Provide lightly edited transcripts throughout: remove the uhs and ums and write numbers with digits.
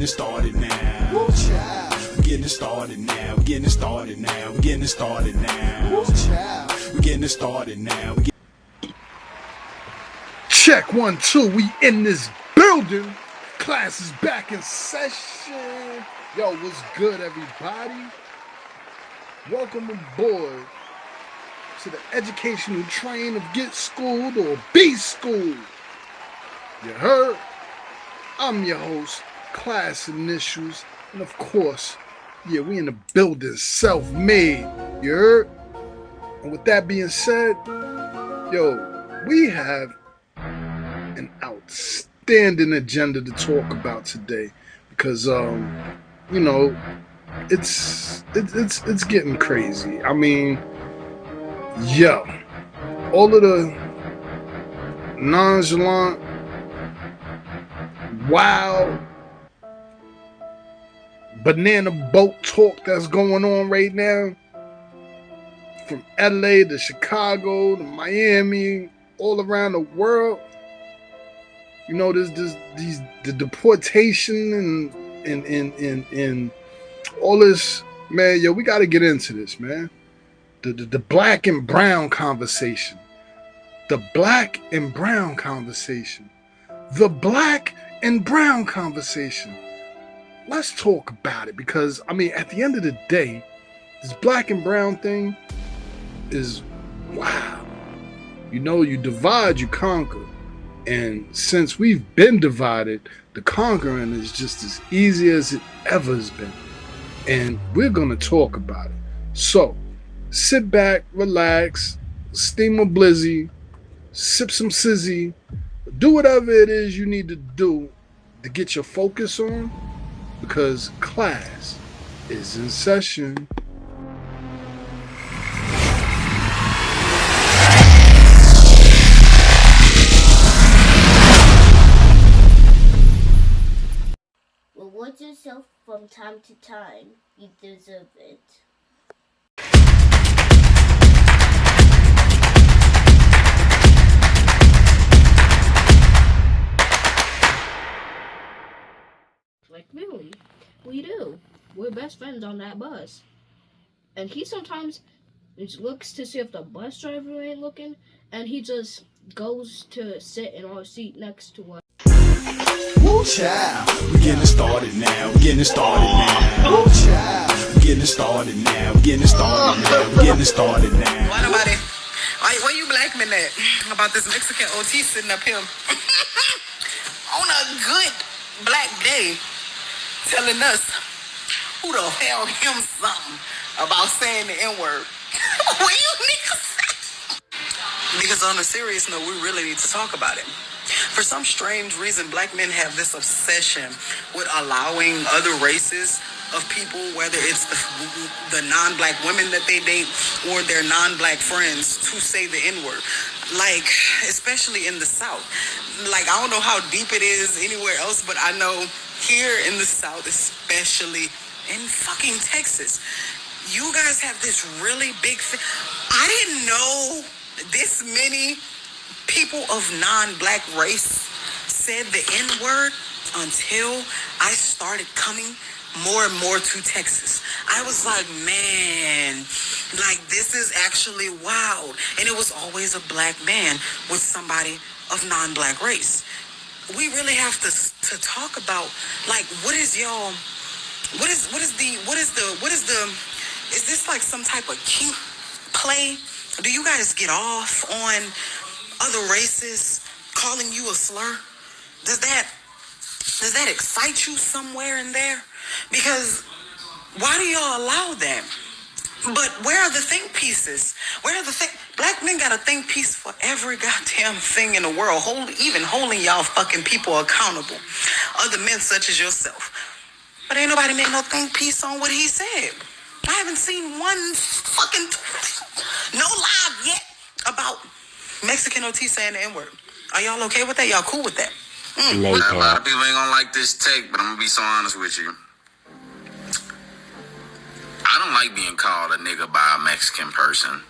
it started now. Woo child. We're getting it started now. We're getting it started now. We're getting it started now. Woo child. We're getting it started now. Check 1, 2. We in this building. Class is back in session. Yo, what's good, everybody? Welcome aboard to the educational train of get schooled or be schooled. You heard? I'm your host, Klass Initials, and of course, yeah, we in the building, self-made. You heard? And with that being said, yo, we have an outstanding agenda to talk about today because you know, it's getting crazy. I mean, yo, all of the nonchalant, wild, banana boat talk that's going on right now, from LA to Chicago to Miami, all around the world. You know, the deportation and all this, man. Yo, we got to get into this, man. The black and brown conversation. The black and brown conversation. The black and brown conversation. Let's talk about it because, I mean, at the end of the day, this black and brown thing is wow. You know, you divide, you conquer. And since we've been divided, the conquering is just as easy as it ever has been. And we're going to talk about it. So, sit back, relax, steam a blizzy, sip some sizzy, do whatever it is you need to do to get your focus on, because class is in session. Reward yourself from time to time. You deserve it. Like, really? We do. We're best friends on that bus. And he sometimes looks to see if the bus driver ain't looking, and he just goes to sit in our seat next to us. Woo child. We're getting it started now. We're getting it started now. Woo child. We're getting it started now. We're getting it started now. We're getting it started now. Why nobody? Why you black men at about this Mexican OT sitting up here on a good black day telling us who the hell him something about saying the N-word? What you niggas say? Because on a serious note, we really need to talk about it. For some strange reason, black men have this obsession with allowing other races of people, whether it's the non-black women that they date or their non-black friends, to say the N-word. Like, especially in the South. Like, I don't know how deep it is anywhere else, but I know here in the South, especially in fucking Texas, you guys have this really big I didn't know this many people of non-black race said the N-word until I started coming more and more to Texas. I was like, man, like, this is actually wild. And it was always a black man with somebody of non-black race. We really have to talk about, like, is this like some type of cute play? Do you guys get off on other races calling you a slur? Does that excite you somewhere in there? Because why do y'all allow that? But where are the think pieces? Black men got a think piece for every goddamn thing in the world, even holding y'all fucking people accountable. Other men such as yourself. But ain't nobody made no think piece on what he said. I haven't seen one fucking no live yet about Mexican OT saying the N-word. Are y'all okay with that? Y'all cool with that? A lot of people ain't gonna like this take, but I'm gonna be so honest with you. I don't like being called a nigga by a Mexican person.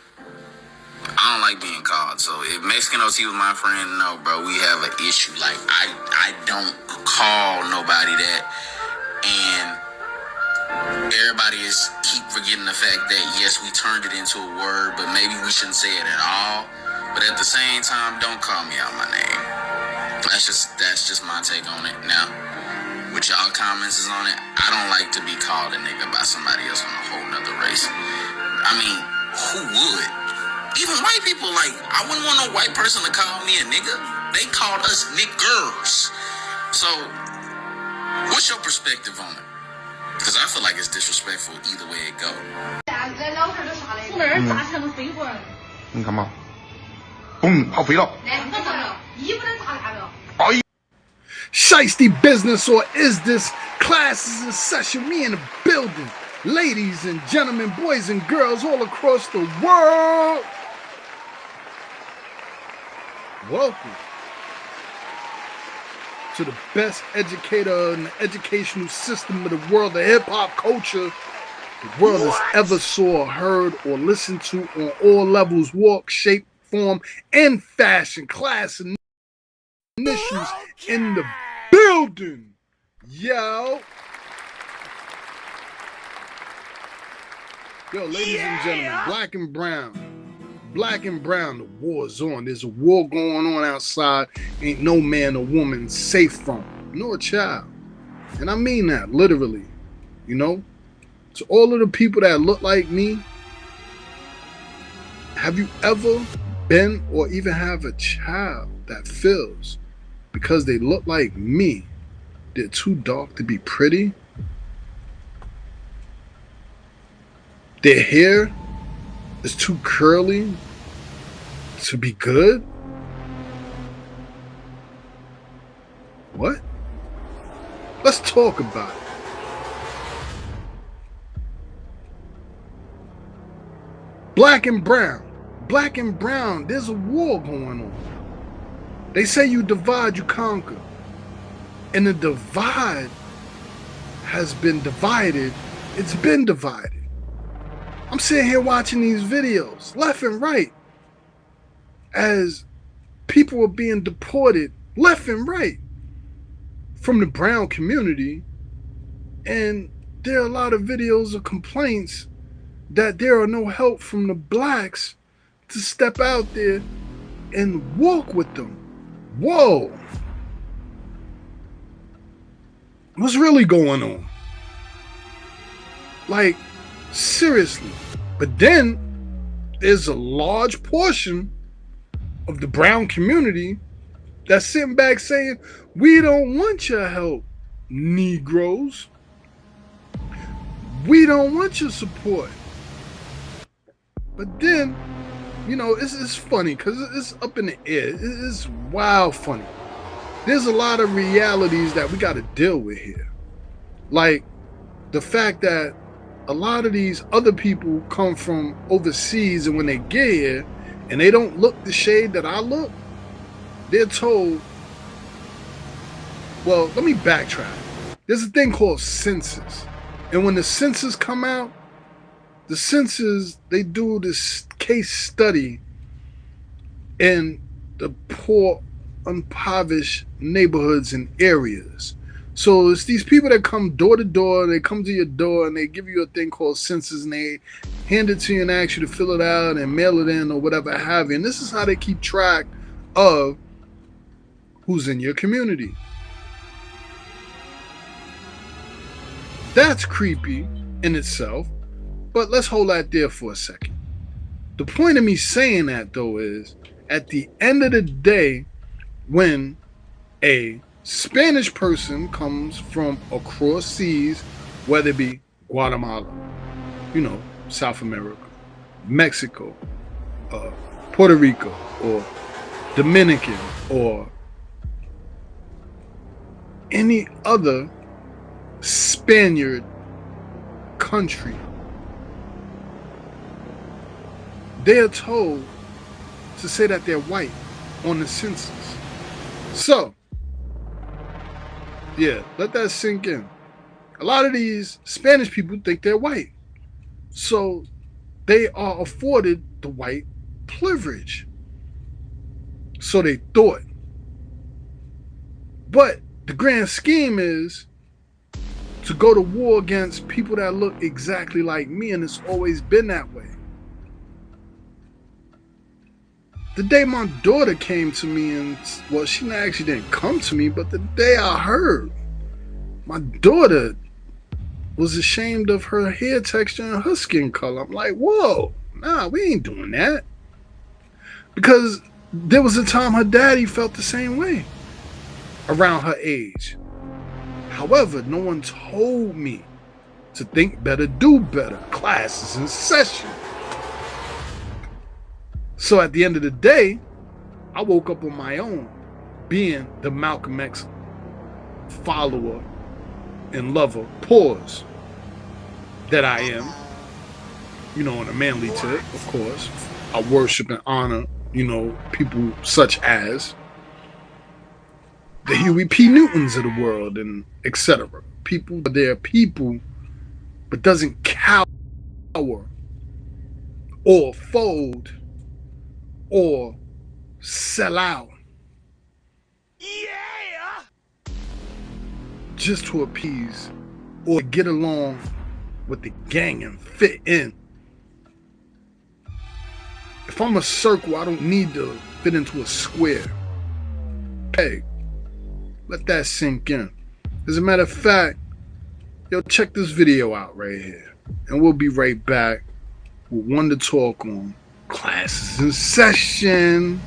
I don't like being called. So if Mexican OT was my friend, no, bro, we have an issue. Like, I don't call nobody that. And everybody is keep forgetting the fact that yes, we turned it into a word, but maybe we shouldn't say it at all. But at the same time, don't call me out my name. That's just my take on it. Now, with y'all comments is on it, I don't like to be called a nigga by somebody else from a whole nother race. I mean, who would? Even white people, like, I wouldn't want no white person to call me a nigga. They called us niggers. So, what's your perspective on it? Because I feel like it's disrespectful either way it go. 送的人咋才能飞过来？你看嘛，嘣，好飞了。来，我看了，衣服能咋干了？ Shiesty business, or is this classes in session? Me in the building. Ladies and gentlemen, boys and girls all across the world. Welcome to the best educator in the educational system of the world, the hip-hop culture the world has ever saw, heard, or listened to on all levels, walk, shape, form, and fashion. Class and initials in the building. Yo, ladies and gentlemen, black and brown, the war's on. There's a war going on outside. Ain't no man or woman safe from, nor a child. And I mean that literally, you know. To all of the people that look like me, have you ever been or even have a child that feels because they look like me, they're too dark to be pretty? Their hair is too curly to be good? What? Let's talk about it. Black and brown, there's a war going on. They say you divide, you conquer. And the divide has been divided. It's been divided. I'm sitting here watching these videos, left and right, as people are being deported left and right from the brown community. And there are a lot of videos of complaints that there are no help from the blacks to step out there and walk with them. Whoa. What's really going on? Like, seriously. But then there's a large portion of the brown community that's sitting back saying, we don't want your help, Negroes. We don't want your support. But then, you know, it's funny because it's up in the air. It's wild funny. There's a lot of realities that we got to deal with here. Like the fact that a lot of these other people come from overseas, and when they get here and they don't look the shade that I look, they're told, well, let me backtrack. There's a thing called census. And when the census come out, the census, they do this case study in the poor, impoverished neighborhoods and areas. So it's these people that come door to door, they come to your door and they give you a thing called census, and they hand it to you and ask you to fill it out and mail it in or whatever have you. And this is how they keep track of who's in your community. That's creepy in itself. But let's hold that there for a second. The point of me saying that, though, is at the end of the day, when a Spanish person comes from across seas, whether it be Guatemala, you know, South America, Mexico, Puerto Rico, or Dominican, or any other Spaniard country, they are told to say that they're white on the census. So, yeah, let that sink in. A lot of these Spanish people think they're white. So, they are afforded the white privilege. So they thought. But the grand scheme is to go to war against people that look exactly like me, and it's always been that way. The day my daughter came to me and, well, she actually didn't come to me, but the day I heard my daughter was ashamed of her hair texture and her skin color, I'm like, whoa, nah, we ain't doing that. Because there was a time her daddy felt the same way around her age. However, no one told me to think better, do better. Class is in session. So at the end of the day, I woke up on my own, being the Malcolm X follower and lover, pause, that I am. You know, on a manly tip, of course. I worship and honor, you know, people such as the Huey P. Newtons of the world and etc. People, they're people, but doesn't cower or fold or sell out. Yeah! Just to appease or get along with the gang and fit in. If I'm a circle, I don't need to fit into a square. Hey, let that sink in. As a matter of fact, yo, check this video out right here. And we'll be right back with one to talk on. Classes in session.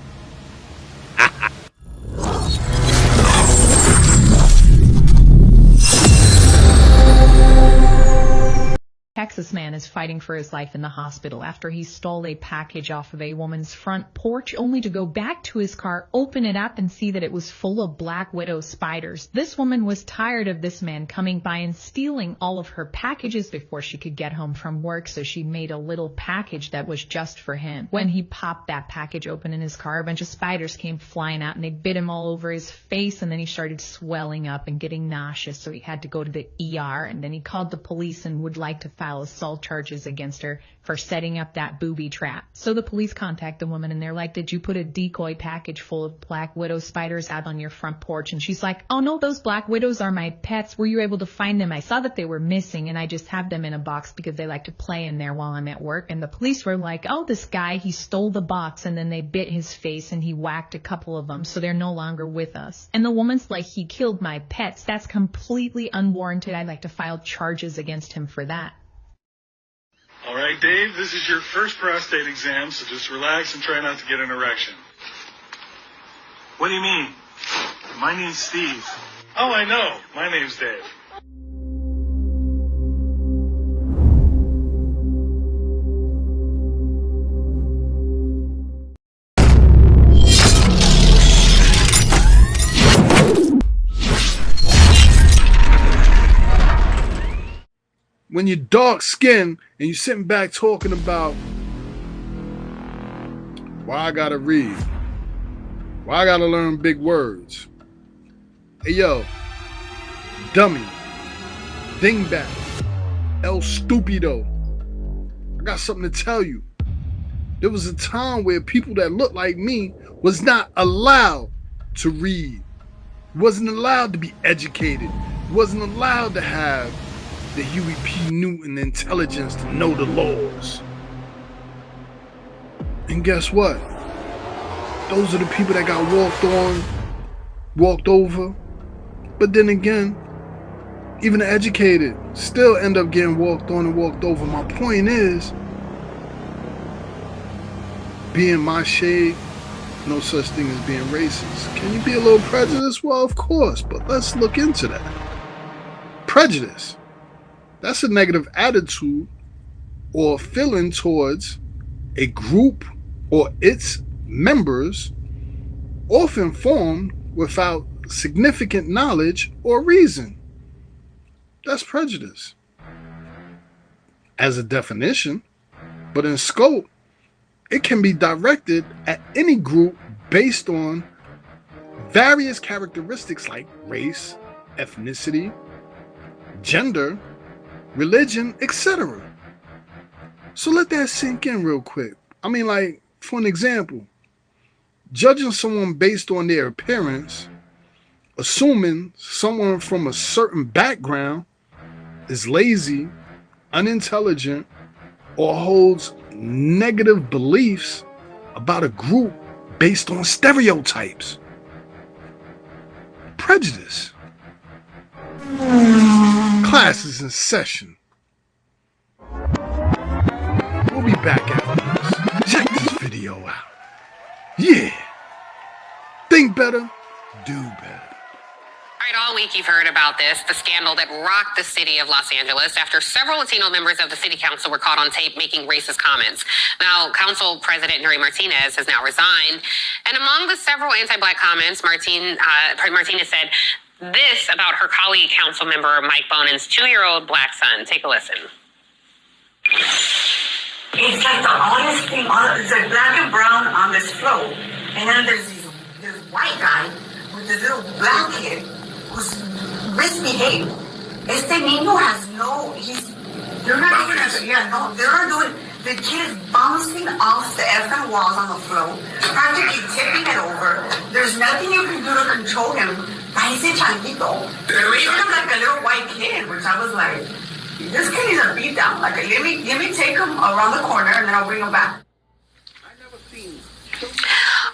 Texas man is fighting for his life in the hospital after he stole a package off of a woman's front porch only to go back to his car, open it up, and see that it was full of black widow spiders. This woman was tired of this man coming by and stealing all of her packages before she could get home from work, so she made a little package that was just for him. When he popped that package open in his car, a bunch of spiders came flying out and they bit him all over his face, and then he started swelling up and getting nauseous, so he had to go to the ER, and then he called the police and would like to file assault charges against her for setting up that booby trap. So the police contact the woman and they're like, did you put a decoy package full of black widow spiders out on your front porch? And she's like, oh no, those black widows are my pets. Were you able to find them? I saw that they were missing and I just have them in a box because they like to play in there while I'm at work. And the police were like, oh, this guy, he stole the box and then they bit his face and he whacked a couple of them, so they're no longer with us. And the woman's like, he killed my pets. That's completely unwarranted. I'd like to file charges against him for that. All right, Dave, this is your first prostate exam, so just relax and try not to get an erection. What do you mean? My name's Steve. Oh, I know. My name's Dave. When you're dark skinned and you're sitting back talking about why I gotta read, why I gotta learn big words. Hey yo, dummy, dingbat, el stupido, I got something to tell you. There was a time where people that looked like me was not allowed to read, wasn't allowed to be educated, wasn't allowed to have the Huey P. Newton intelligence to know the laws. And guess what? Those are the people that got walked on, walked over. But then again, even the educated still end up getting walked on and walked over. My point is, being my shade, no such thing as being racist. Can you be a little prejudiced? Well, of course, but let's look into that. Prejudice. That's a negative attitude or feeling towards a group or its members, often formed without significant knowledge or reason. That's prejudice as a definition, but in scope, it can be directed at any group based on various characteristics like race, ethnicity, gender, religion, etc. So let that sink in real quick. I mean, like, for an example, judging someone based on their appearance, assuming someone from a certain background is lazy, unintelligent, or holds negative beliefs about a group based on stereotypes. Prejudice. Class is in session. We'll be back after this. Check this video out. Yeah. Think better, do better. All right, all week you've heard about this, the scandal that rocked the city of Los Angeles after several Latino members of the city council were caught on tape making racist comments. Now, council president Nuri Martinez has now resigned. And among the several anti-Black comments, Martinez said this about her colleague council member Mike Bonan's 2-year-old Black son. Take a listen. It's like the oddest thing. It's like black and brown on this float. And then there's this white guy with this little black kid who's misbehaved. Este niño has they're not doing, the kid is bouncing off the effing walls on the float, practically tipping it over. There's nothing you can do to control him. Parece changuito. They're raising him like a little white kid, which I was like, this kid needs a beat down. Like, let me take him around the corner and then I'll bring him back.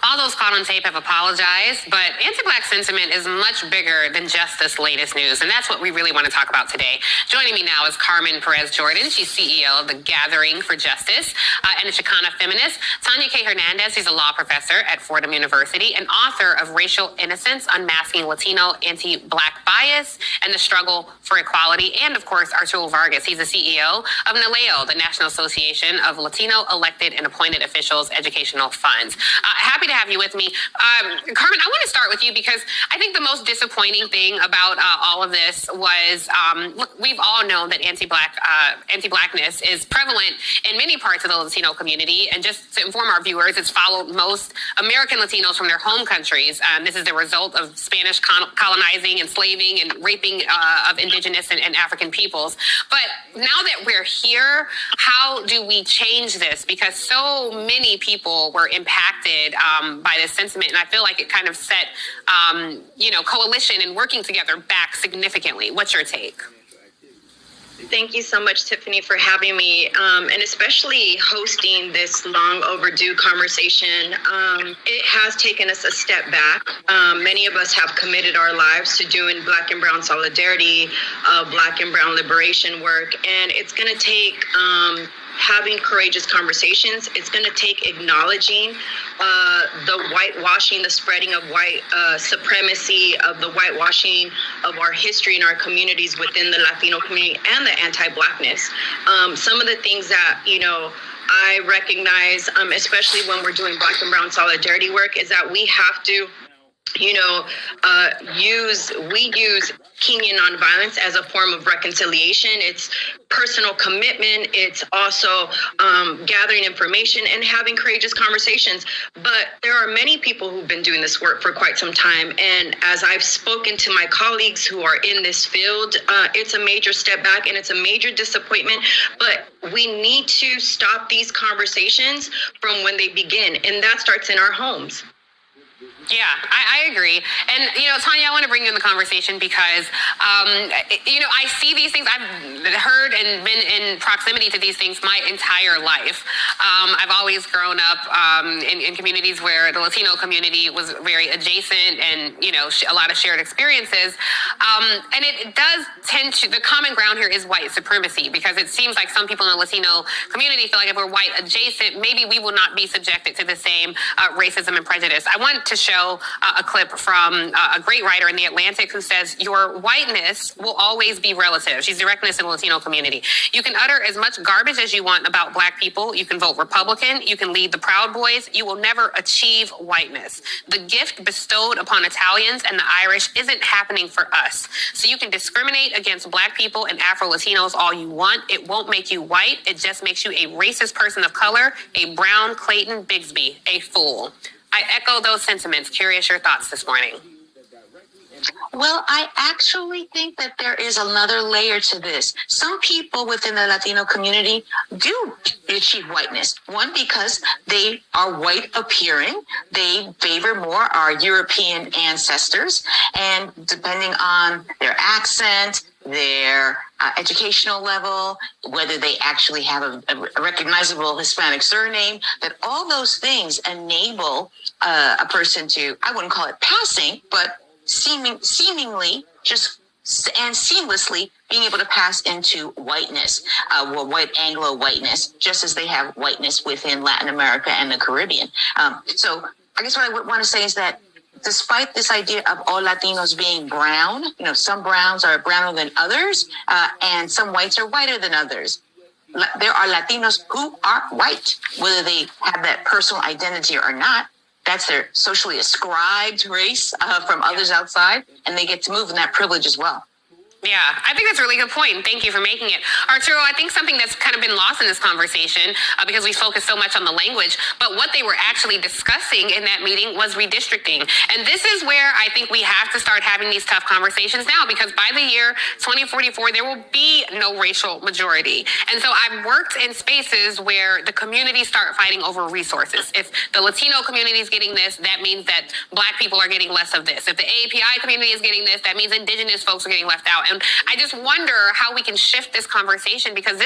All those caught on tape have apologized, but anti-Black sentiment is much bigger than just this latest news, and that's what we really want to talk about today. Joining me now is Carmen Perez-Jordan. She's CEO of the Gathering for Justice and a Chicana feminist. Tanya K. Hernandez, she's a law professor at Fordham University and author of Racial Innocence, Unmasking Latino Anti-Black Bias and the Struggle for Equality. And, of course, Arturo Vargas. He's the CEO of NALEO, the National Association of Latino Elected and Appointed Officials Educational Funds. Happy to have you with me. Carmen, I want to start with you because I think the most disappointing thing about all of this was, look, we've all known that anti-Blackness is prevalent in many parts of the Latino community. And just to inform our viewers, it's followed most American Latinos from their home countries. This is the result of Spanish colonizing, enslaving, and raping of indigenous and African peoples. But now that we're here, how do we change this? Because so many people were impacted by this sentiment, and I feel like it kind of set, coalition and working together back significantly. What's your take? Thank you so much, Tiffany, for having me, and especially hosting this long overdue conversation. It has taken us a step back. Many of us have committed our lives to doing Black and Brown solidarity, Black and Brown liberation work, and it's going to take having courageous conversations. It's going to take acknowledging the whitewashing, the spreading of white supremacy, of the whitewashing of our history and our communities within the Latino community and the anti-Blackness. Some of the things that, I recognize, especially when we're doing Black and Brown solidarity work, is that we have to use Kenyan nonviolence as a form of reconciliation. It's personal commitment. It's also gathering information and having courageous conversations. But there are many people who've been doing this work for quite some time. And as I've spoken to my colleagues who are in this field, it's a major step back and it's a major disappointment. But we need to stop these conversations from when they begin. And that starts in our homes. Yeah, I agree. And, Tanya, I want to bring you in the conversation because, I see these things. I've heard and been in proximity to these things my entire life. I've always grown up in communities where the Latino community was very adjacent and, a lot of shared experiences. And it does tend to, the common ground here is white supremacy, because it seems like some people in the Latino community feel like if we're white adjacent, maybe we will not be subjected to the same racism and prejudice. I want to show a clip from a great writer in The Atlantic who says, your whiteness will always be relative. She's directing this in the Latino community. You can utter as much garbage as you want about Black people. You can vote Republican. You can lead the Proud Boys. You will never achieve whiteness. The gift bestowed upon Italians and the Irish isn't happening for us. So you can discriminate against Black people and Afro-Latinos all you want. It won't make you white. It just makes you a racist person of color, a brown Clayton Bigsby, a fool. I echo those sentiments. Curious your thoughts this morning. Well, I actually think that there is another layer to this. Some people within the Latino community do achieve whiteness. One, because they are white appearing. They favor more our European ancestors. And depending on their accent, their educational level, whether they actually have a recognizable Hispanic surname, that all those things enable a person to, I wouldn't call it passing, but seemingly just and seamlessly being able to pass into whiteness, white Anglo whiteness, just as they have whiteness within Latin America and the Caribbean. So I guess what I would want to say is that despite this idea of all Latinos being brown, some browns are browner than others, and some whites are whiter than others. There are Latinos who are white, whether they have that personal identity or not. That's their socially ascribed race from others outside, and they get to move in that privilege as well. Yeah, I think that's a really good point. Thank you for making it. Arturo, I think something that's kind of been lost in this conversation because we focus so much on the language, but what they were actually discussing in that meeting was redistricting. And this is where I think we have to start having these tough conversations now, because by the year 2044, there will be no racial majority. And so I've worked in spaces where the communities start fighting over resources. If the Latino community is getting this, that means that Black people are getting less of this. If the AAPI community is getting this, that means Indigenous folks are getting left out. And I just wonder how we can shift this conversation, because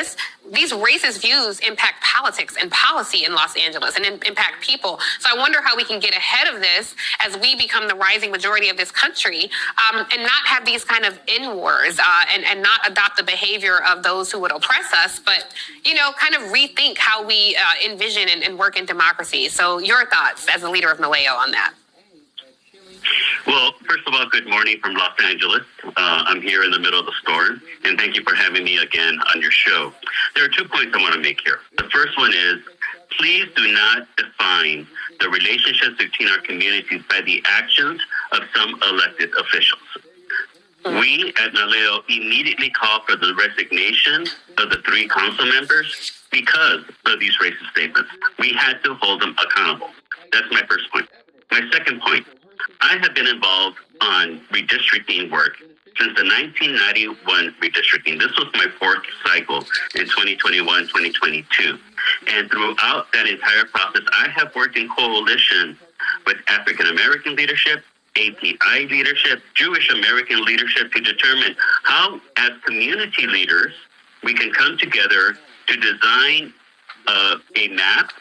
these racist views impact politics and policy in Los Angeles and impact people. So I wonder how we can get ahead of this as we become the rising majority of this country, and not have these kind of in-wars and not adopt the behavior of those who would oppress us, but, kind of rethink how we envision and work in democracy. So your thoughts as a leader of Naleo on that? Well, first of all, good morning from Los Angeles. I'm here in the middle of the storm, and thank you for having me again on your show. There are 2 points I want to make here. The first one is, please do not define the relationships between our communities by the actions of some elected officials. We at Naleo immediately called for the resignation of the 3 council members because of these racist statements. We had to hold them accountable. That's my first point. My second point, I have been involved on redistricting work since the 1991 redistricting. This was my 4th cycle in 2021, 2022. And throughout that entire process, I have worked in coalition with African American leadership, API leadership, Jewish American leadership, to determine how, as community leaders, we can come together to design a map,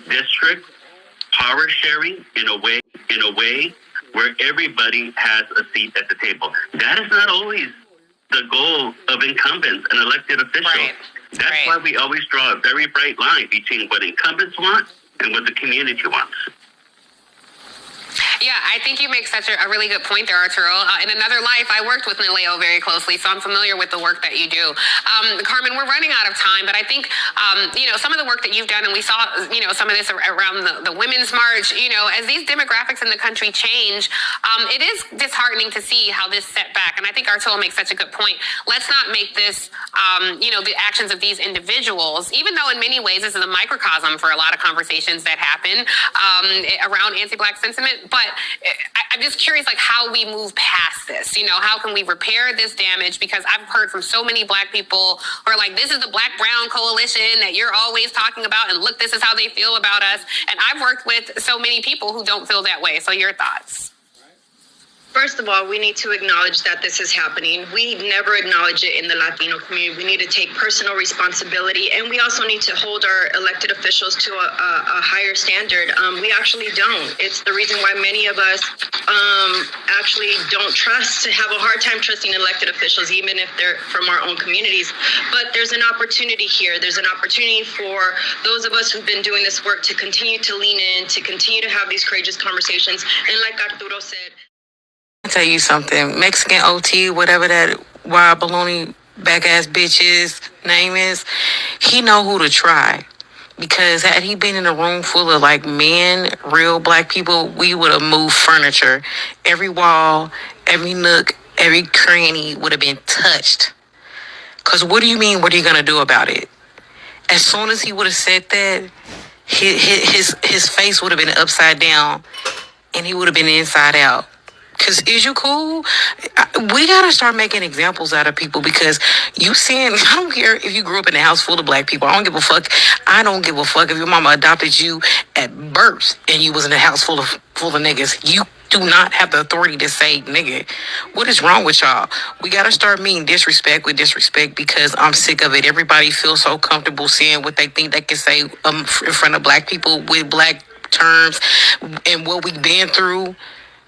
district, power sharing in a way where everybody has a seat at the table. That is not always the goal of incumbents and elected officials. Right. That's why we always draw a very bright line between what incumbents want and what the community wants. Yeah, I think you make such a really good point there, Arturo. In another life, I worked with Naleo very closely, so I'm familiar with the work that you do. Carmen, we're running out of time, but I think, some of the work that you've done, and we saw, some of this around the Women's March, as these demographics in the country change, it is disheartening to see how this set back. And I think Arturo makes such a good point. Let's not make this, the actions of these individuals, even though in many ways this is a microcosm for a lot of conversations that happen around anti-Black sentiment. But I'm just curious, how we move past this. How can we repair this damage? Because I've heard from so many Black people who are like, this is the Black-Brown coalition that you're always talking about, and look, this is how they feel about us. And I've worked with so many people who don't feel that way. So your thoughts? First of all, we need to acknowledge that this is happening. We never acknowledge it in the Latino community. We need to take personal responsibility, and we also need to hold our elected officials to a higher standard. We actually don't. It's the reason why many of us actually don't have a hard time trusting elected officials, even if they're from our own communities. But there's an opportunity here. There's an opportunity for those of us who've been doing this work to continue to lean in, to continue to have these courageous conversations. And like Arturo said, I'll tell you something. Mexican OT, whatever that wild baloney back ass bitch's name is, he know who to try. Because had he been in a room full of men, real Black people, we would have moved furniture. Every wall, every nook, every cranny would have been touched. Because what do you mean, what are you going to do about it? As soon as he would have said that, his face would have been upside down and he would have been inside out. Because is you cool? We got to start making examples out of people, because I don't care if you grew up in a house full of Black people. I don't give a fuck. I don't give a fuck if your mama adopted you at birth and you was in a house full of niggas. You do not have the authority to say, nigga, what is wrong with y'all? We got to start meeting disrespect with disrespect because I'm sick of it. Everybody feels so comfortable saying what they think they can say in front of black people with black terms and what we've been through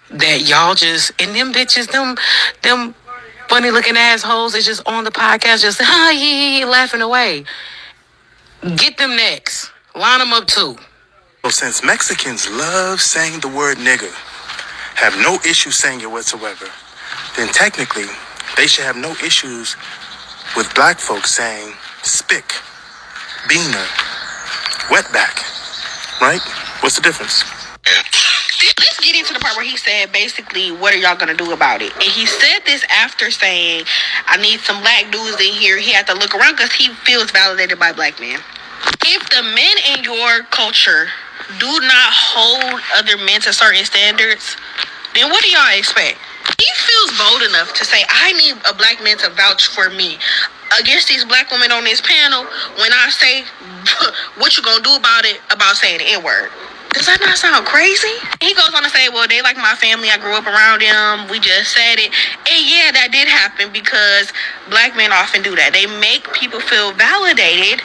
that y'all just, and them bitches, them funny looking assholes is just on the podcast just laughing away. Get them next. Line them up too. So since Mexicans love saying the word nigger, have no issue saying it whatsoever, then technically they should have no issues with black folks saying spick, beaner, wetback, right? What's the difference? Let's get into the part where he said, basically, what are y'all going to do about it? And he said this after saying, I need some black dudes in here. He had to look around because he feels validated by black men. If the men in your culture do not hold other men to certain standards, then what do y'all expect? He feels bold enough to say, I need a black man to vouch for me against these black women on this panel when I say, what you gonna do about it, about saying the N-word? Does that not sound crazy? He goes on to say, well, they like my family. I grew up around them. We just said it. And yeah, that did happen because black men often do that. They make people feel validated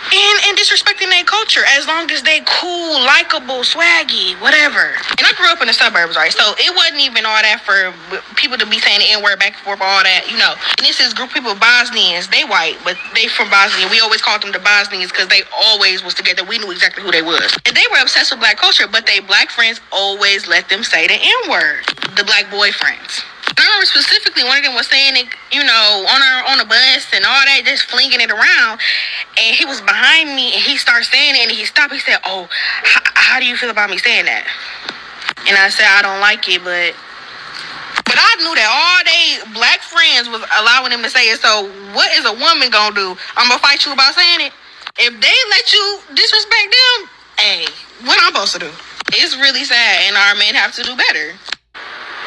and disrespecting their culture as long as they cool, likable, swaggy, whatever. And I grew up in the suburbs, right? So it wasn't even all that for people to be saying the N-word back and forth, all that, you know. And this is a group of people, Bosnians. They white, but they from Bosnia. We always called them the Bosnians because they always was together. We knew exactly who they was. And they were obsessed with black culture, but they black friends always let them say the N-word. The black boyfriends. I remember specifically one of them was saying it, you know, on a bus and all that, just flinging it around. And he was behind me and he started saying it and he stopped. He said, oh, how do you feel about me saying that? And I said, I don't like it, but I knew that all they black friends was allowing him to say it. So what is a woman gonna do? I'm gonna fight you about saying it? If they let you disrespect them, hey, what I'm supposed to do? It's really sad and our men have to do better.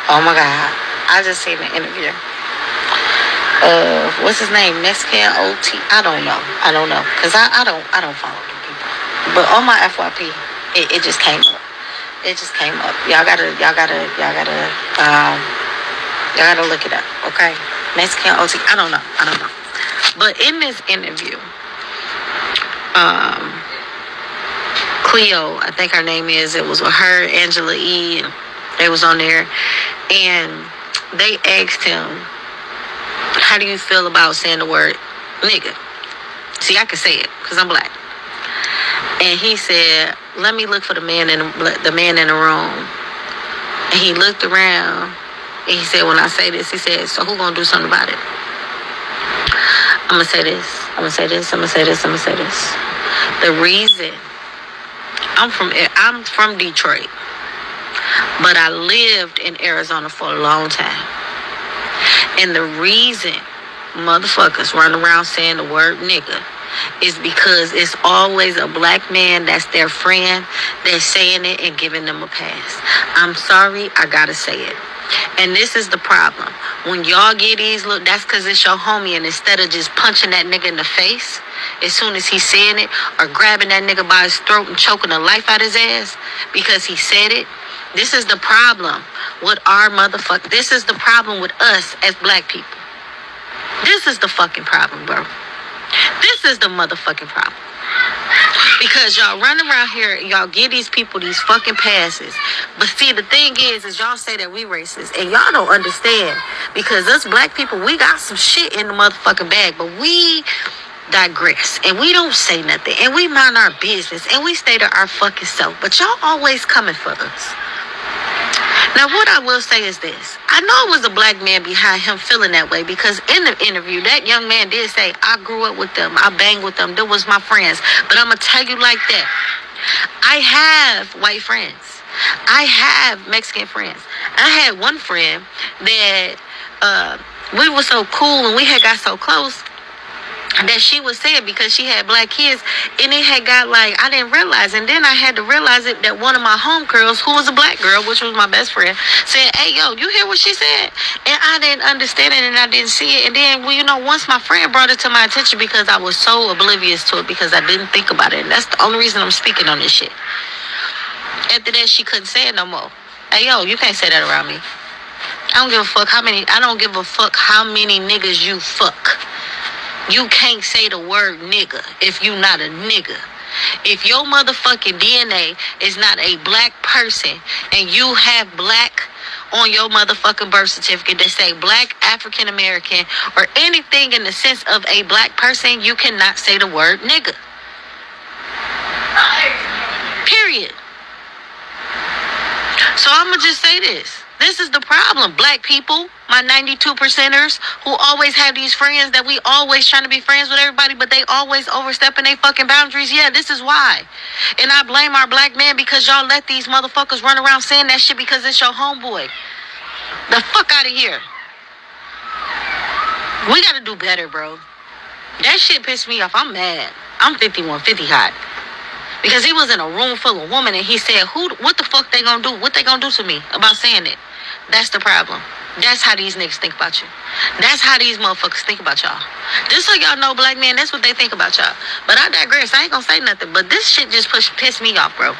Oh my God. I just seen an interview. What's his name? Mexican OT? I don't know. Cause I don't follow them people. But on my FYP, it just came up. Y'all gotta look it up, okay? Mexican OT. I don't know. But in this interview, Cleo, I think her name is. It was with her, Angela E. And they was on there, and they asked him, how do you feel about saying the word nigga? See, I can say it because I'm black. And he said, let me look for the man in the room. And he looked around and he said, when I say this, he said, so who gonna do something about it? I'm gonna say this. The reason I'm from Detroit, but I lived in Arizona for a long time. And the reason motherfuckers run around saying the word nigga is because it's always a black man that's their friend that's saying it and giving them a pass. I'm sorry, I gotta say it. And this is the problem. When y'all get these look, that's because it's your homie, and instead of just punching that nigga in the face as soon as he's saying it, or grabbing that nigga by his throat and choking the life out his ass because he said it, this is the problem with our motherfucker. This is the problem with us as black people. This is the fucking problem, bro. This is the motherfucking problem. Because y'all run around here and y'all give these people these fucking passes. But see, the thing is y'all say that we racist. And y'all don't understand. Because us black people, we got some shit in the motherfucking bag. But we digress. And we don't say nothing. And we mind our business. And we stay to our fucking self. But y'all always coming for us. Now, what I will say is this. I know it was a black man behind him feeling that way, because in the interview, that young man did say, I grew up with them. I banged with them. They was my friends. But I'm going to tell you like that. I have white friends. I have Mexican friends. I had one friend that we were so cool and we had got so close that she was saying, because she had black kids, and it had got like, I didn't realize, and then I had to realize it, that one of my homegirls, who was a black girl, which was my best friend, said, hey, yo, you hear what she said? And I didn't understand it, and I didn't see it. And then, well, you know, once my friend brought it to my attention, because I was so oblivious to it, because I didn't think about it, and that's the only reason I'm speaking on this shit. After that, she couldn't say it no more. Hey, yo, you can't say that around me. I don't give a fuck how many niggas you fuck. You can't say the word nigga if you not a nigga. If your motherfucking DNA is not a black person and you have black on your motherfucking birth certificate that say black, African American, or anything in the sense of a black person, you cannot say the word nigga. Period. So I'm going to just say this. This is the problem. Black people, my 92 percenters who always have these friends that we always trying to be friends with everybody, but they always overstepping their fucking boundaries. Yeah, this is why. And I blame our black men because y'all let these motherfuckers run around saying that shit because it's your homeboy. The fuck out of here. We got to do better, bro. That shit pissed me off. I'm mad. I'm 5150 hot. Because he was in a room full of women and he said, what the fuck they gonna do? What they gonna do to me about saying it? That's the problem. That's how these niggas think about you. That's how these motherfuckers think about y'all. Just so y'all know, black men, that's what they think about y'all. But I digress. I ain't gonna say nothing. But this shit just pissed me off, bro. All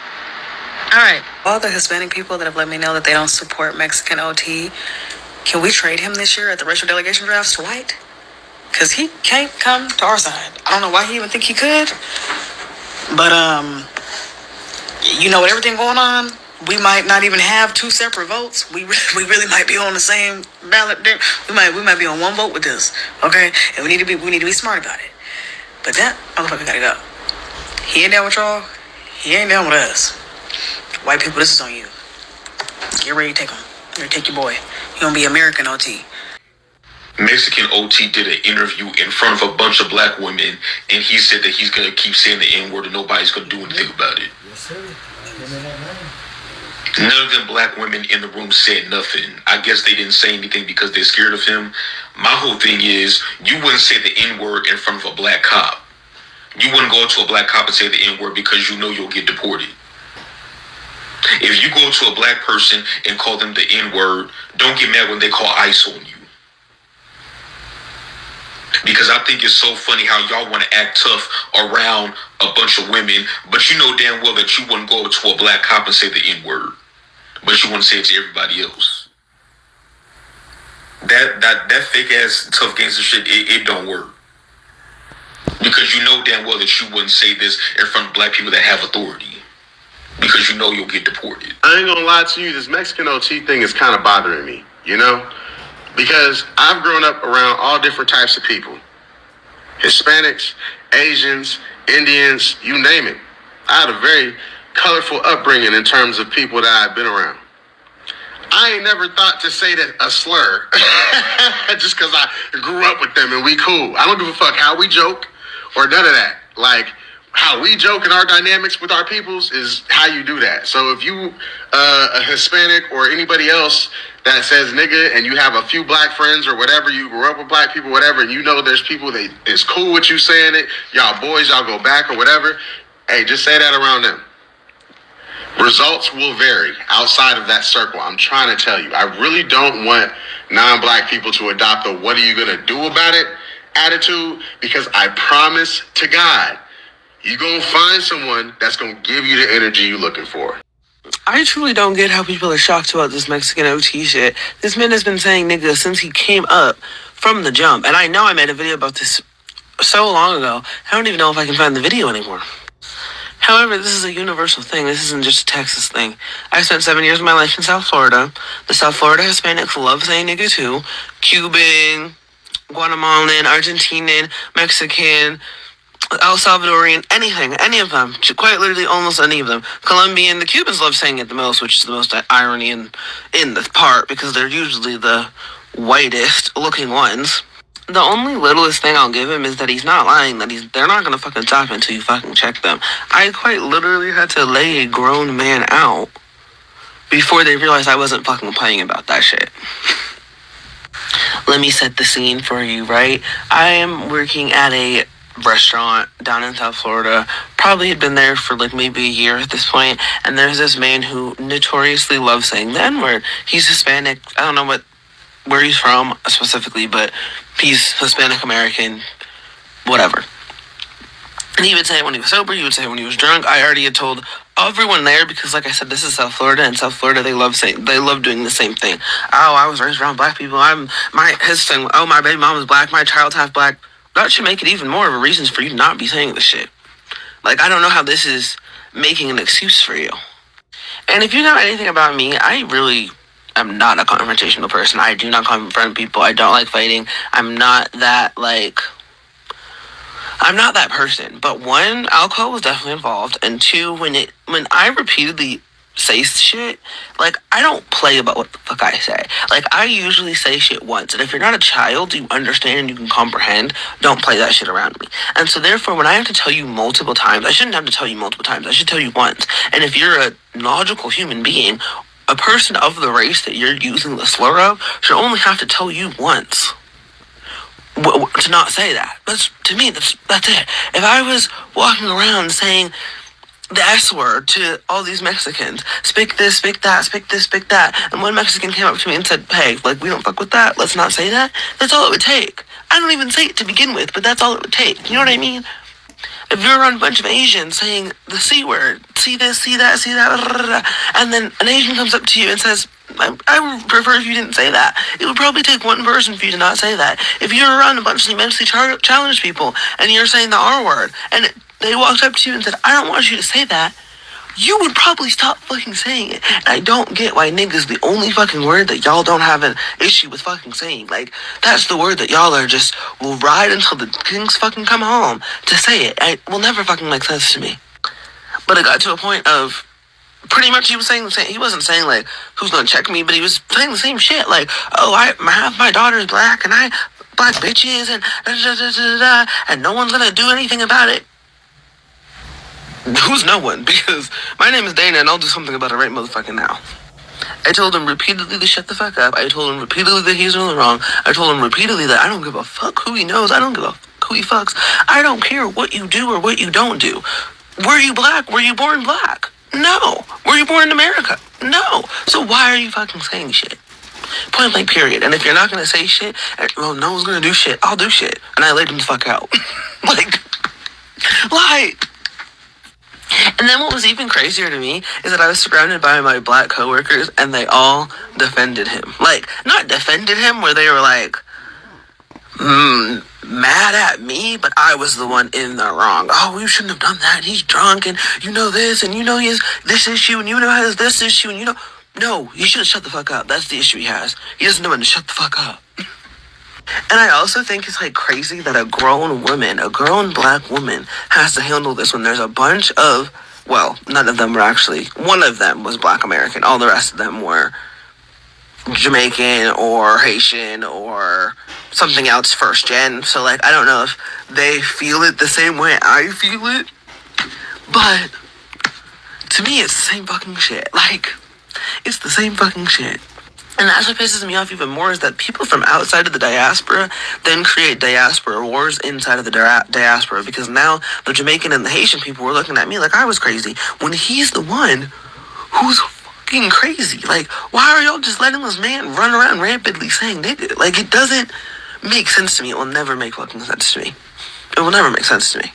right. All the Hispanic people that have let me know that they don't support Mexican OT, can we trade him this year at the racial delegation drafts to white? Because he can't come to our side. I don't know why he even think he could. But, you know, with everything going on, we might not even have two separate votes. We really might be on the same ballot. We might be on one vote with this, okay? And we need to be smart about it. But that motherfucker gotta go. He ain't down with y'all. He ain't down with us. White people, this is on you. Get ready to take him. You're take your boy. He gonna be American OT. Mexican OT did an interview in front of a bunch of black women, and he said that he's going to keep saying the N-word and nobody's going to do anything about it. Yes, sir. None of them black women in the room said nothing. I guess they didn't say anything because they're scared of him. My whole thing is, you wouldn't say the N-word in front of a black cop. You wouldn't go to a black cop and say the N-word because you know you'll get deported. If you go to a black person and call them the N-word, don't get mad when they call ICE on you. Because I think it's so funny how y'all want to act tough around a bunch of women, but you know damn well that you wouldn't go to a black cop and say the N-word, but you want to say it to everybody else. That fake ass tough gangster shit, it don't work. Because you know damn well that you wouldn't say this in front of black people that have authority. Because you know you'll get deported. I ain't gonna lie to you, this Mexican OT thing is kind of bothering me, you know? Because I've grown up around all different types of people. Hispanics, Asians, Indians, you name it. I had a very colorful upbringing in terms of people that I've been around. I ain't never thought to say that a slur just because I grew up with them and we cool. I don't give a fuck how we joke or none of that. Like, how we joke in our dynamics with our peoples is how you do that. So if you a Hispanic or anybody else that says nigga and you have a few black friends or whatever, you grew up with black people, whatever, and you know there's people that is cool with you saying it, y'all boys, y'all go back or whatever, hey, just say that around them. Results will vary outside of that circle. I'm trying to tell you, I really don't want non-black people to adopt a what are you gonna do about it attitude, because I promise to God, you're going to find someone that's going to give you the energy you're looking for. I truly don't get how people are shocked about this Mexican OT shit. This man has been saying nigga since he came up from the jump. And I know I made a video about this so long ago. I don't even know if I can find the video anymore. However, this is a universal thing. This isn't just a Texas thing. I spent 7 years of my life in South Florida. The South Florida Hispanics love saying nigga too. Cuban, Guatemalan, Argentinian, Mexican, El Salvadorian, anything, any of them, quite literally almost any of them. Colombian, the Cubans love saying it the most, which is the most irony in the part, because they're usually the whitest looking ones. The only littlest thing I'll give him is that he's not lying, that they're not gonna fucking stop until you fucking check them. I quite literally had to lay a grown man out before they realized I wasn't fucking playing about that shit. Let me set the scene for you, right? I am working at a restaurant down in South Florida. Probably had been there for like maybe a year at this point, and there's this man who notoriously loves saying the N-word. He's Hispanic. I don't know where he's from specifically, but he's Hispanic American, whatever. And he would say it when he was sober, he would say it when he was drunk. I already had told everyone there, because like I said, this is South Florida, and South Florida, they love doing the same thing. Oh, I was raised around black people. His thing, oh, my baby mom is black, my child's half black. That should make it even more of a reason for you to not be saying this shit. Like, I don't know how this is making an excuse for you. And if you know anything about me, I really am not a confrontational person. I do not confront people. I don't like fighting. I'm not that person. But one, alcohol was definitely involved, and two, when I repeatedly say shit, like, I don't play about what the fuck I say. Like, I usually say shit once, and if you're not a child, you understand and you can comprehend, don't play that shit around me. And so therefore, when I have to tell you multiple times, I shouldn't have to tell you multiple times, I should tell you once. And if you're a logical human being, a person of the race that you're using the slur of should only have to tell you once to not say that. To me, that's it. If I was walking around saying the S word to all these Mexicans, speak this, speak that, speak this, speak that, and one Mexican came up to me and said, hey, like, we don't fuck with that, let's not say that, that's all it would take. I don't even say it to begin with, but that's all it would take. You know what I mean? If you're around a bunch of Asians saying the C word, see this, see that, see that, and then an Asian comes up to you and says, I would prefer if you didn't say that. It would probably take one person for you to not say that. If you're around a bunch of mentally challenged people and you're saying the R word, and they walked up to you and said, I don't want you to say that, you would probably stop fucking saying it. And I don't get why nigga's the only fucking word that y'all don't have an issue with fucking saying. Like, that's the word that y'all are just, will ride until the kings fucking come home to say it. It will never fucking make sense to me. But it got to a point of, pretty much he was saying the same, he wasn't saying like, who's gonna check me, but he was saying the same shit. Like, oh, half my daughter's black, and black bitches, and and no one's gonna do anything about it. Who's no one? Because my name is Dana, and I'll do something about it right motherfucking now. I told him repeatedly to shut the fuck up. I told him repeatedly that he's doing wrong. I told him repeatedly that I don't give a fuck who he knows. I don't give a fuck who he fucks. I don't care what you do or what you don't do. Were you black? Were you born black? No. Were you born in America? No. So why are you fucking saying shit? Point blank period. And if you're not gonna say shit, well, no one's gonna do shit. I'll do shit. And I laid him the fuck out. like. And then what was even crazier to me is that I was surrounded by my black coworkers and they all defended him. Like, not defended him where they were like, mad at me, but I was the one in the wrong. Oh, you shouldn't have done that. He's drunk, and you know this, and you know he has this issue, and you know he has this issue, and you know. No, he should have shut the fuck up. That's the issue he has. He doesn't know when to shut the fuck up. And I also think it's like crazy that a grown black woman has to handle this when there's a bunch of, well, none of them were actually, one of them was black American. All the rest of them were Jamaican or Haitian or something else first gen. So like, I don't know if they feel it the same way I feel it, but to me it's the same fucking shit. Like, it's the same fucking shit. And that's what pisses me off even more is that people from outside of the diaspora then create diaspora wars inside of the diaspora, because now the Jamaican and the Haitian people were looking at me like I was crazy when he's the one who's fucking crazy. Like, why are y'all just letting this man run around rampantly saying nigga? Like, it doesn't make sense to me. It will never make fucking sense to me. It will never make sense to me.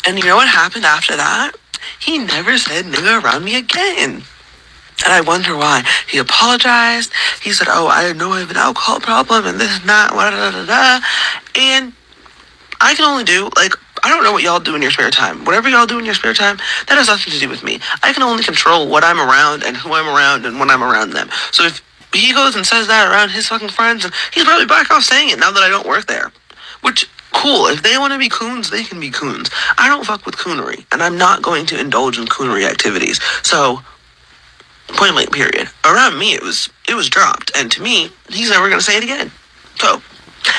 And you know what happened after that? He never said nigga around me again. And I wonder why. He apologized. He said, oh, I know I have an alcohol problem and this and that, and I can only do, like, I don't know what y'all do in your spare time. Whatever y'all do in your spare time, that has nothing to do with me. I can only control what I'm around and who I'm around and when I'm around them. So if he goes and says that around his fucking friends, and he's probably back off saying it now that I don't work there. Which, cool. If they want to be coons, they can be coons. I don't fuck with coonery, and I'm not going to indulge in coonery activities. So, point blank period. Around me, it was dropped, and to me, he's never gonna say it again. So,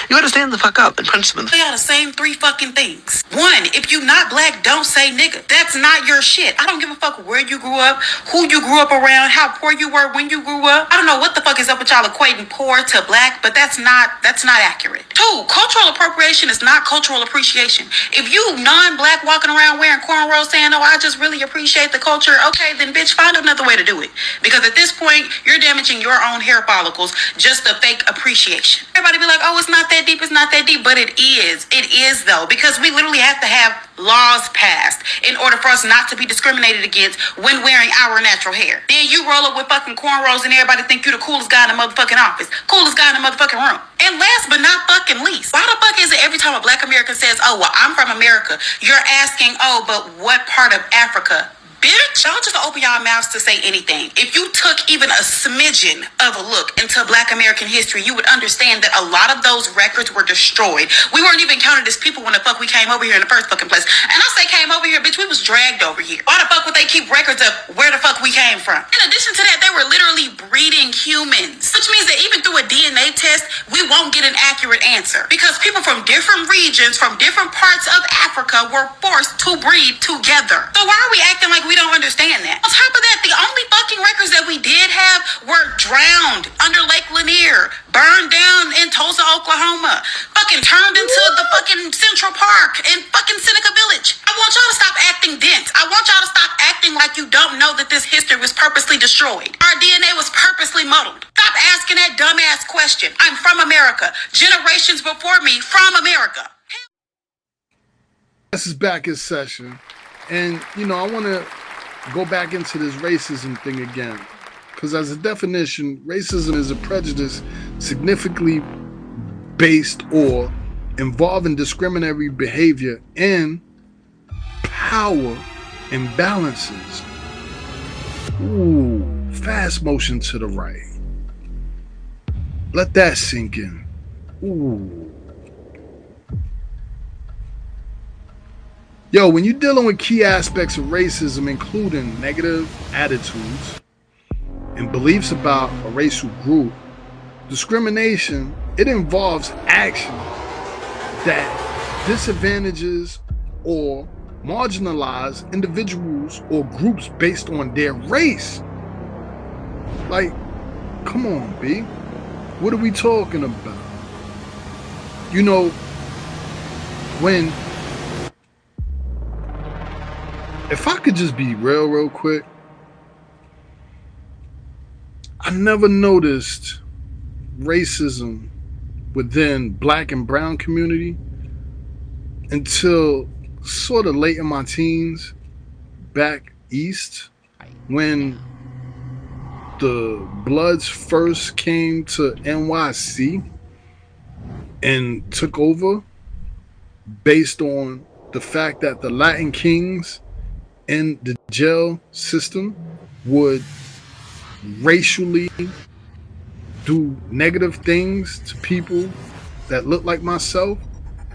you gotta stand the fuck up and punch them in the... They are the same three fucking things. One, if you not black, don't say nigga. That's not your shit. I don't give a fuck where you grew up, who you grew up around, how poor you were when you grew up. I don't know what the fuck is up with y'all equating poor to black, but that's not accurate. Two, cultural appropriation is not cultural appreciation. If you non-black walking around wearing cornrows saying, oh, I just really appreciate the culture, okay, then bitch, find another way to do it. Because at this point, you're damaging your own hair follicles just to fake appreciation. Everybody be like, oh, it's not that deep, it's not that deep, but it is. It is, though, because we literally have to have laws passed in order for us not to be discriminated against when wearing our natural hair. Then you roll up with fucking cornrows and everybody think you the coolest guy in the motherfucking office, coolest guy in the motherfucking room. And last but not fucking least, why the fuck is it every time a black American says, oh, well, I'm from America, you're asking, oh, but what part of Africa? Bitch, y'all just open y'all mouths to say anything. If you took even a smidgen of a look into Black American history, you would understand that a lot of those records were destroyed. We weren't even counted as people when the fuck we came over here in the first fucking place. And I say came over here, bitch, we was dragged over here. Why the fuck would they keep records of where the fuck we came from? In addition to that, they were literally breeding humans, which means that even through a DNA test, we won't get an accurate answer because people from different regions, from different parts of Africa were forced to breed together. So why are we acting like we don't understand that? On top of that, the only fucking records that we did have were drowned under Lake Lanier, burned down in Tulsa, Oklahoma, fucking turned into the fucking Central Park in fucking Seneca Village. I want y'all to stop acting dense. I want y'all to stop acting like you don't know that this history was purposely destroyed. Our DNA was purposely muddled. Stop asking that dumbass question. I'm from America. Generations before me from America. This is back in session. And, I want to go back into this racism thing again. Because as a definition, racism is a prejudice significantly based or involving discriminatory behavior and power imbalances. Ooh, fast motion to the right. Let that sink in. Ooh. Yo, when you're dealing with key aspects of racism, including negative attitudes and beliefs about a racial group, discrimination, it involves action that disadvantages or marginalize individuals or groups based on their race. Like, come on, B. What are we talking about? When... If I could just be real quick, I never noticed racism within Black and brown community until sort of late in my teens, back east, when the Bloods first came to NYC and took over based on the fact that the Latin Kings in the jail system would racially do negative things to people that look like myself.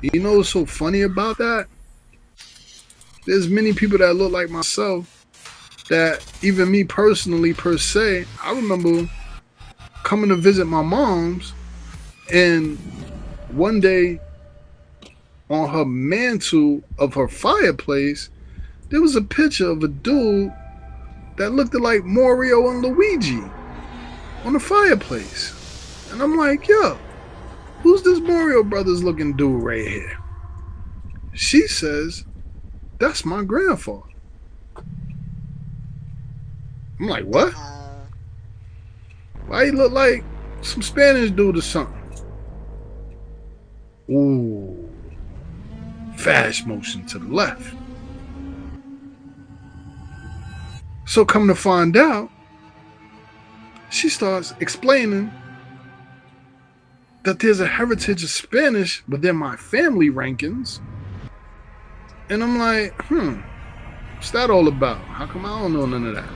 You know what's so funny about that? There's many people that look like myself that even me personally per se, I remember coming to visit my mom's, and one day on her mantle of her fireplace there was a picture of a dude that looked like Mario and Luigi on the fireplace. And I'm like, yo, who's this Mario Brothers looking dude right here? She says, that's my grandfather. I'm like, what? Why he look like some Spanish dude or something? Ooh. Fast motion to the left. So come to find out, she starts explaining that there's a heritage of Spanish within my family rankings. And I'm like, what's that all about? How come I don't know none of that?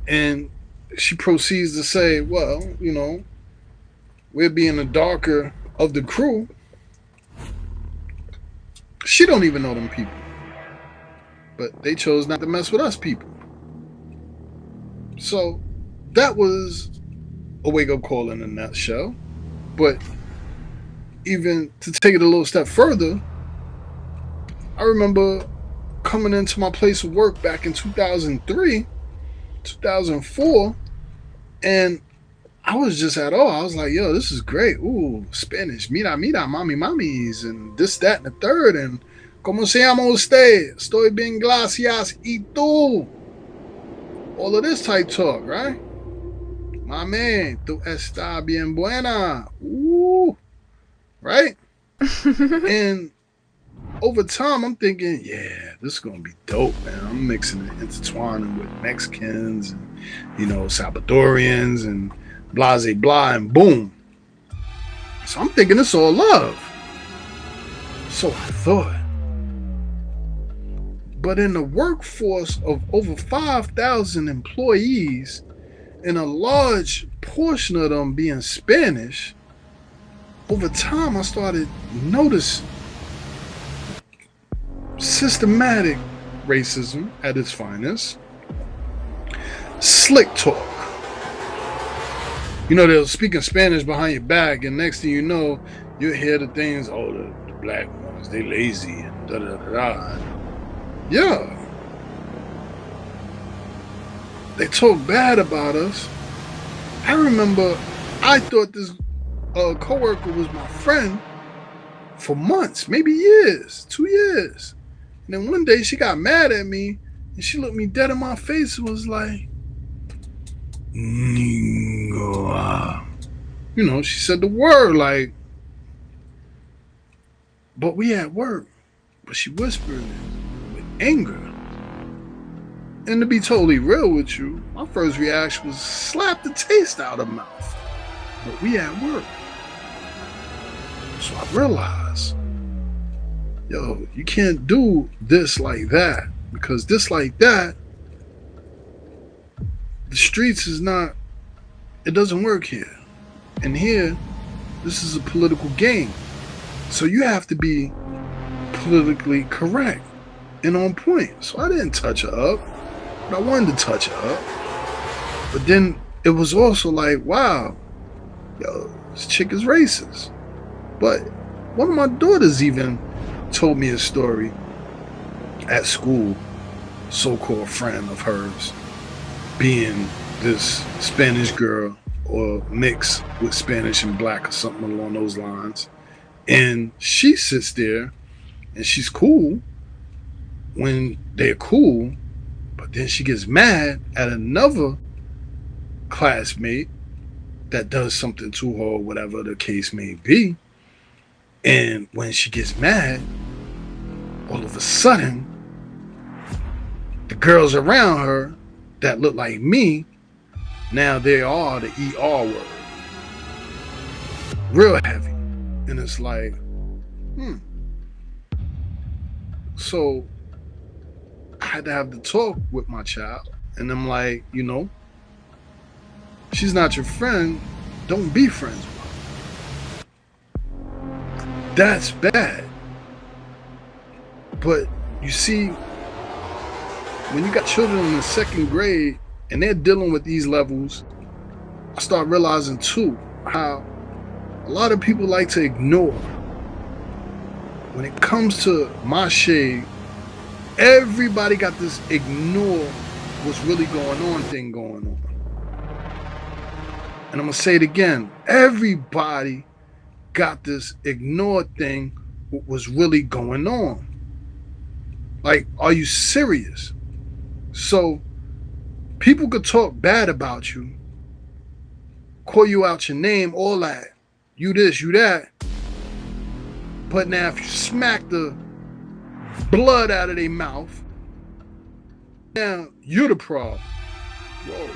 And she proceeds to say, well, we're being the darker of the crew. She don't even know them people. But they chose not to mess with us people. So that was a wake-up call in a nutshell. But even to take it a little step further, I remember coming into my place of work back in 2003, 2004, and I was just at all. I was like, yo, this is great. Ooh, Spanish. Mira, mami, mamis, and this, that, and the third, and ¿Cómo se llama usted? Estoy bien, gracias. ¿Y tú? All of this type talk, right? My man, tu está bien buena. Ooh, right? And over time, I'm thinking, yeah, this is gonna be dope, man. I'm mixing and intertwining with Mexicans and Salvadorians and blase blah, and boom. So I'm thinking it's all love. So I thought. But in the workforce of over 5,000 employees, and a large portion of them being Spanish, over time I started noticing systematic racism at its finest, slick talk. They're speaking Spanish behind your back, and next thing you know, you hear the things, oh, the black ones, they lazy, and da da da da. Yeah. They talk bad about us. I remember I thought this coworker was my friend for months, maybe years, 2 years. And then one day she got mad at me and she looked me dead in my face and was like, Ningoa. She said the word like, but we at work. But she whispered it with anger. And to be totally real with you, my first reaction was slap the taste out of her mouth. But we at work. So I realized, yo, you can't do this like that. Because this like that, the streets is not, it doesn't work here. And here, this is a political game. So you have to be politically correct and on point. So I didn't touch her up. But I wanted to touch her up. But then it was also like, wow, yo, this chick is racist. But one of my daughters even told me a story at school, so-called friend of hers, being this Spanish girl or mixed with Spanish and black or something along those lines. And she sits there and she's cool when they're cool, but then she gets mad at another classmate that does something to her or whatever the case may be. And when she gets mad, all of a sudden, the girls around her that look like me, now they are the ER word. Real heavy. And it's like, So I had to have the talk with my child. And I'm like, she's not your friend. Don't be friends with her. That's bad. But you see, when you got children in the second grade and they're dealing with these levels, I start realizing too how a lot of people like to ignore. When it comes to my shade, everybody got this ignore what's really going on thing going on. And I'm going to say it again. Everybody got this ignore thing what was really going on. Like, are you serious? So, people could talk bad about you, call you out your name, all that. You this, you that. But now if you smack the blood out of their mouth, now you're the problem. Whoa.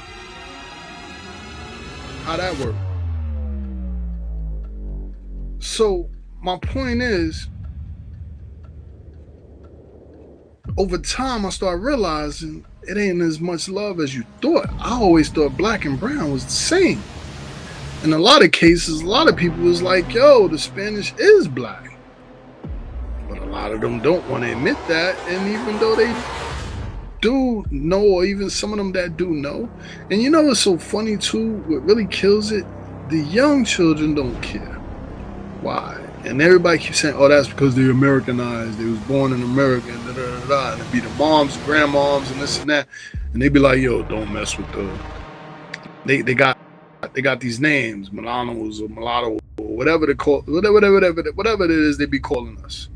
How that work? So my point is, over time I started realizing it ain't as much love as you thought. I always thought black and brown was the same. In a lot of cases, a lot of people was like, yo, the Spanish is black. But a lot of them don't want to admit that. And even though they do know, or even some of them that do know. And you know what's so funny too? What really kills it? The young children don't care. Why? And everybody keeps saying, oh, that's because they're Americanized. They was born in America, and da-da-da-da. And it'd be the moms, grandmoms, and this and that. And they'd be like, yo, don't mess with the... They got these names, Milanos or Mulatto or whatever they call, whatever it is they be calling us.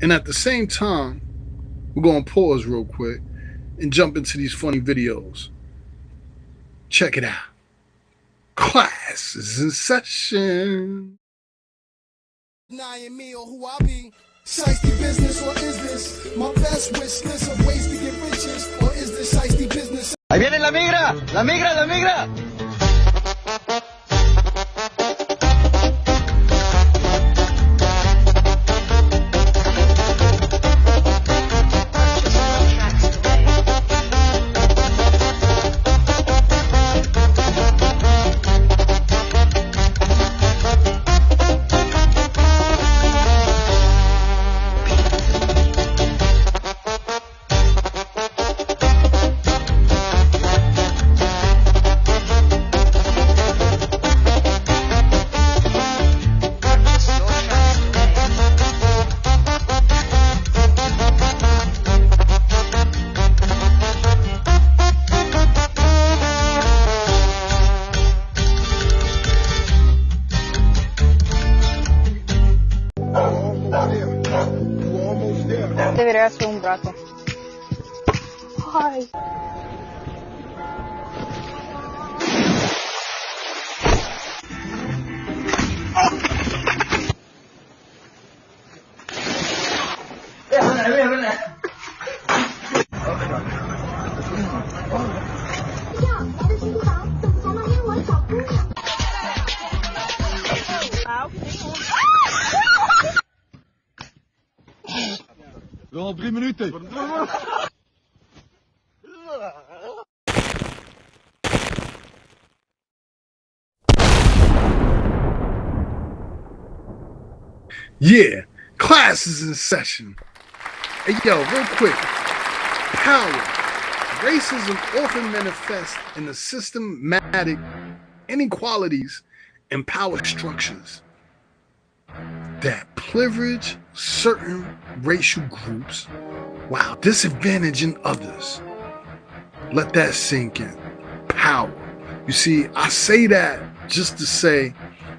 And at the same time, we're going to pause real quick and jump into these funny videos. Check it out. Class is in session. Who I be? Shiesty business, or is this my best wish list of ways to get riches? Or is this shiesty business? Ahí viene la migra, la migra, la migra. Deveria ser un brazo. Ay. Nog 3 minuten. Yeah, class is in session. Hey, yo, real quick. Power. Racism often manifests in the systematic inequalities and power structures that privilege certain racial groups while disadvantaging others. Let that sink in. Power. You see, I say that just to say,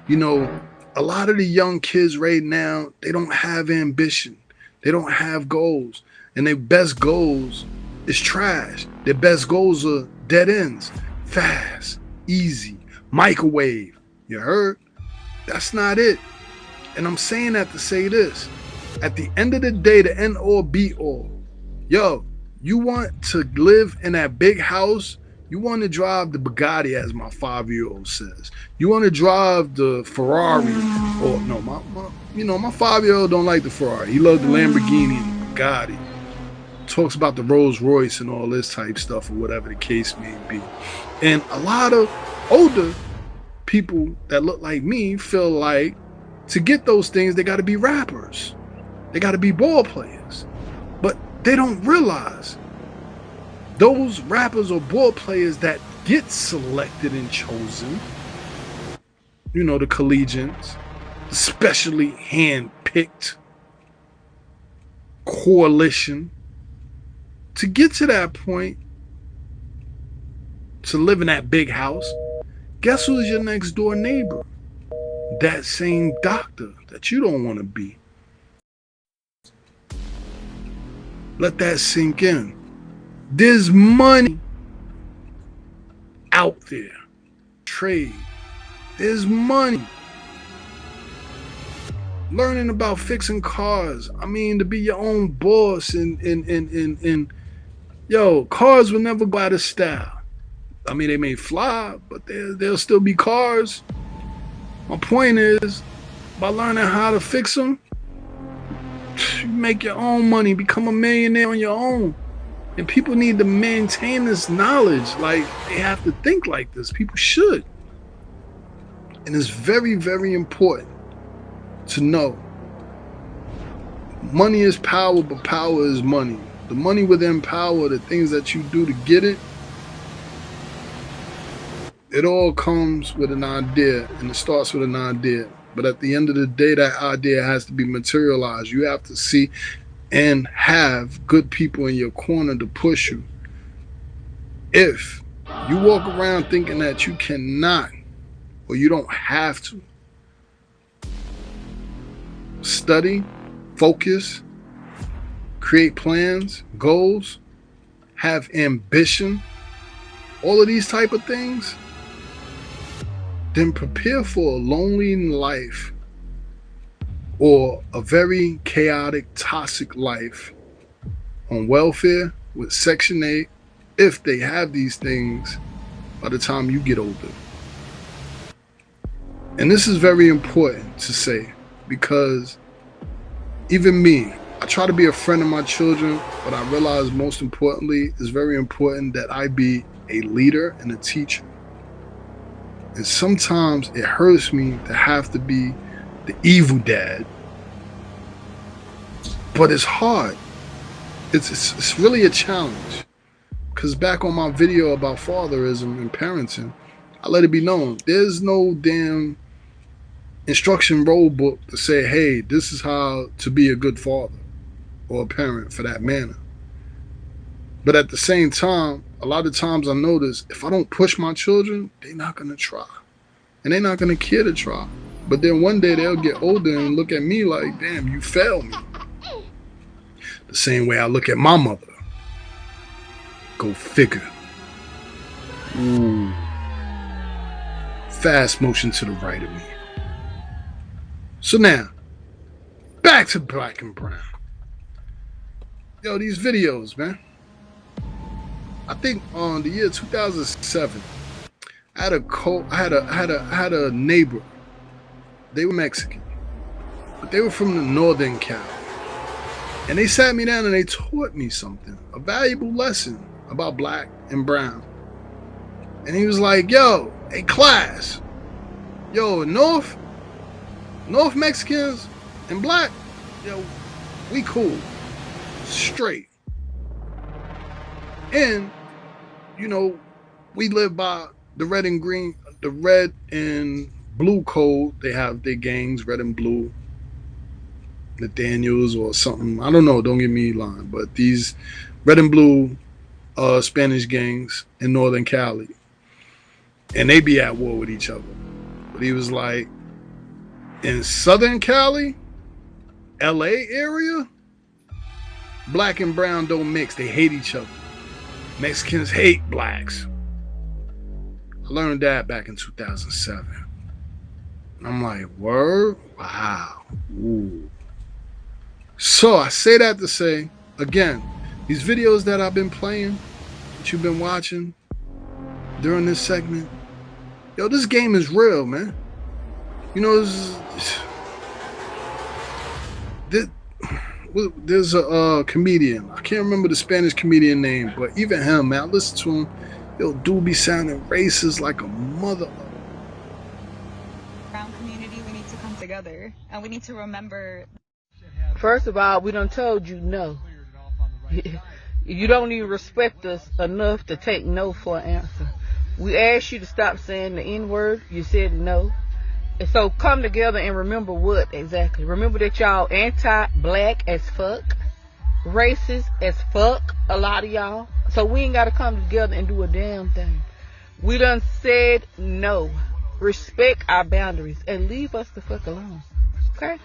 you know, a lot of the young kids right now, they don't have ambition. They don't have goals. And their best goals is trash. Their best goals are dead ends. Fast, easy, microwave. You heard? That's not it. And I'm saying that to say this. At the end of the day, the end all be all. Yo, you want to live in that big house? You want to drive the Bugatti, as my 5-year-old says. You want to drive the Ferrari, or no, my 5-year-old don't like the Ferrari. He loves the Lamborghini and the Bugatti. Talks about the Rolls Royce and all this type stuff, or whatever the case may be. And a lot of older people that look like me feel like to get those things, they got to be rappers. They got to be ball players. But they don't realize those rappers or ball players that get selected and chosen, you know, the collegians, specially hand-picked coalition, to get to that point, to live in that big house, guess who's your next door neighbor? That same doctor that you don't want to be. Let that sink in. There's money out there. Trade. There's money. Learning about fixing cars. I mean, to be your own boss and yo, cars will never go out of style. I mean, they may fly, but they'll still be cars. My point is, by learning how to fix them, you make your own money, become a millionaire on your own. And people need to maintain this knowledge. Like, they have to think like this. People should. And it's very, very important to know. Money is power, but power is money. The money within power, the things that you do to get it, it all comes with an idea, and it starts with an idea. But at the end of the day, that idea has to be materialized. You have to see and have good people in your corner to push you. If you walk around thinking that you cannot, or you don't have to, study, focus, create plans, goals, have ambition, all of these type of things, then prepare for a lonely life or a very chaotic, toxic life on welfare with Section 8 if they have these things by the time you get older. And this is very important to say because even me, I try to be a friend of my children, but I realize most importantly, it's very important that I be a leader and a teacher. And sometimes it hurts me to have to be the evil dad, but it's hard. It's really a challenge. Because back on my video about fatherism and parenting, I let it be known, there's no damn instruction rule book to say, hey, this is how to be a good father or a parent for that matter. But at the same time, a lot of times I notice if I don't push my children, they're not going to try. And they're not going to care to try. But then one day they'll get older and look at me like, damn, you failed me. The same way I look at my mother. Go figure. Ooh. Fast motion to the right of me. So now, back to Black and Brown. Yo, these videos, man. I think on the year 2007, I had a neighbor. They were Mexican, but they were from the Northern Cal. And they sat me down and they taught me something, a valuable lesson about Black and Brown. And he was like, yo, hey, Klass, yo, North Mexicans and Black, yo, we cool, straight. And, you know, we live by the red and blue code. They have their gangs, red and blue, Nathaniels or something. I don't know, don't get me lying, but these red and blue Spanish gangs in Northern Cali. And they be at war with each other. But he was like, in Southern Cali, LA area, Black and Brown don't mix. They hate each other. Mexicans hate Blacks. I learned that back in 2007. I'm like, word? Wow. Ooh. So I say that to say, again, these videos that I've been playing, that you've been watching during this segment, yo, this game is real, man. You know, there's a comedian. I can't remember the Spanish comedian name, but even him, man, I listen to him. Yo, dude be sounding racist like a mother. Brown community, we need to come together, and we need to remember. First of all, we done told you no. You don't even respect us enough to take no for an answer. We asked you to stop saying the N-word. You said no. And so come together and remember what exactly? Remember that y'all anti-black as fuck, racist as fuck, a lot of y'all. So we ain't got to come together and do a damn thing. We done said no. Respect our boundaries and leave us the fuck alone. Okay?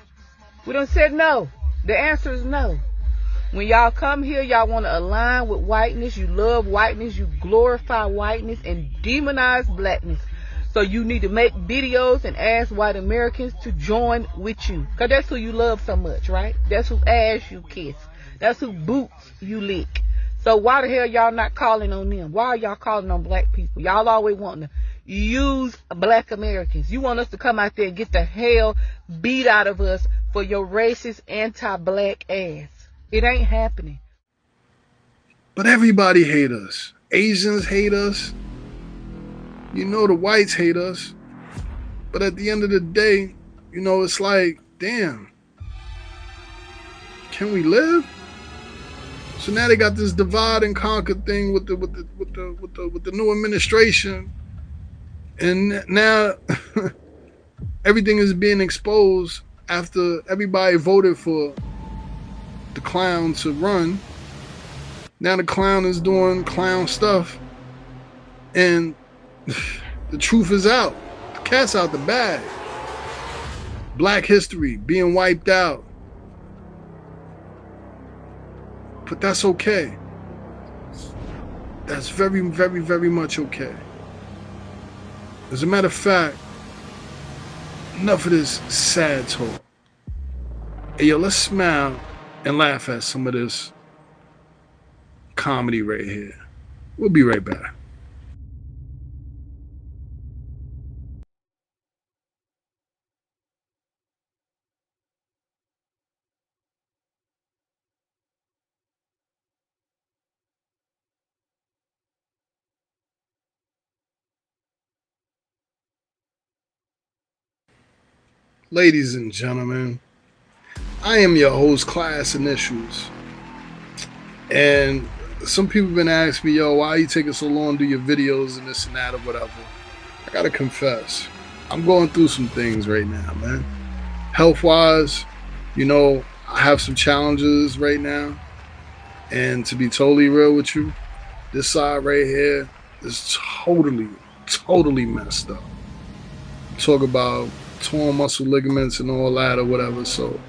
We done said no. The answer is no. When y'all come here, y'all want to align with whiteness. You love whiteness. You glorify whiteness and demonize blackness. So you need to make videos and ask white Americans to join with you. Because that's who you love so much, right? That's who ass you kiss. That's who boots you lick. So why the hell y'all not calling on them? Why are y'all calling on black people? Y'all always wanting to use black Americans. You want us to come out there and get the hell beat out of us for your racist anti-black ass. It ain't happening. But everybody hate us. Asians hate us. You know the whites hate us. But at the end of the day, you know, it's like, damn. Can we live? So now they got this divide and conquer thing with the new administration. And now everything is being exposed after everybody voted for the clown to run. Now the clown is doing clown stuff. And the truth is out. The cat's out the bag. Black history being wiped out. But that's okay. That's very, very, very much okay. As a matter of fact, enough of this sad talk. Hey, yo, let's smile and laugh at some of this comedy right here. We'll be right back. Ladies and gentlemen, I am your host, Klass Initials. And some people have been asking me, yo, why are you taking so long to do your videos and this and that or whatever? I gotta confess, I'm going through some things right now, man. Health-wise, I have some challenges right now. And to be totally real with you, this side right here is totally messed up. Talk about torn muscle ligaments and all that or whatever. So,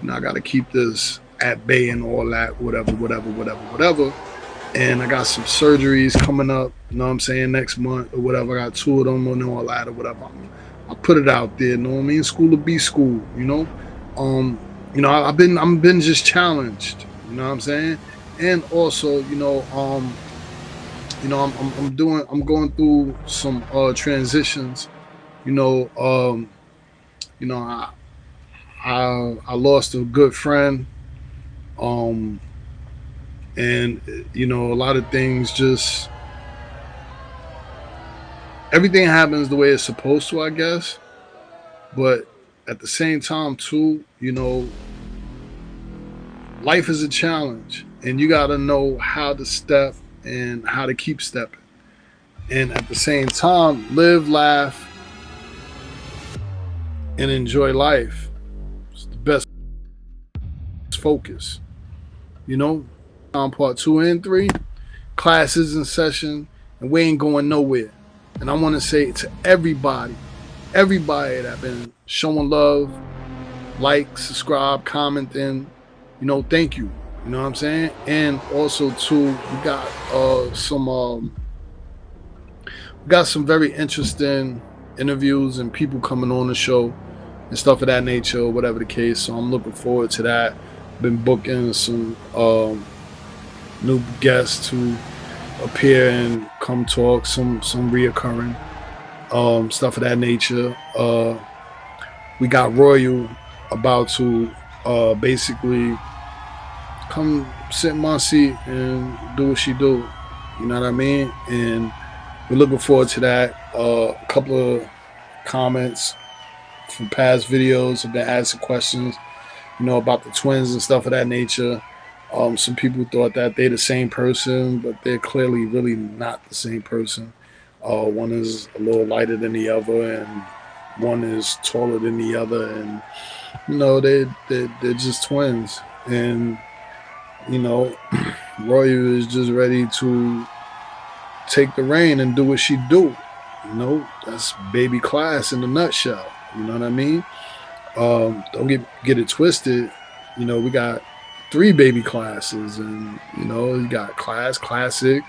I got to keep this at bay and all that, whatever. And I got some surgeries coming up, next month or whatever. I got 2 of them and all that or whatever. I'll put it out there, School to be school, I've been just challenged, And also, I'm going through some transitions. I lost a good friend, and a lot of things, just everything happens the way it's supposed to, I guess. But at the same time too, life is a challenge, and you got to know how to step and how to keep stepping, and at the same time live, laugh, and enjoy life. It's the best focus. On part 2 and 3, classes in session, and we ain't going nowhere. And I want to say to everybody that been showing love, like, subscribe, commenting, thank you. You know what I'm saying? And also too, we got some very interesting interviews and people coming on the show and stuff of that nature, or whatever the case. So I'm looking forward to that. Been booking some new guests to appear and come talk, some reoccurring stuff of that nature. We got Royal about to basically come sit in my seat and do what she do. You know what I mean? And we're looking forward to that. A couple of comments from past videos have been asking questions, about the twins and stuff of that nature. Some people thought that they're the same person, but they're clearly really not the same person. One is a little lighter than the other, and one is taller than the other, and they're just twins. And Royal is just ready to take the reign and do what she do. That's baby Klass in a nutshell. You know what I mean? Don't get it twisted. We got 3 baby Klasses, and you got Klass, Classic,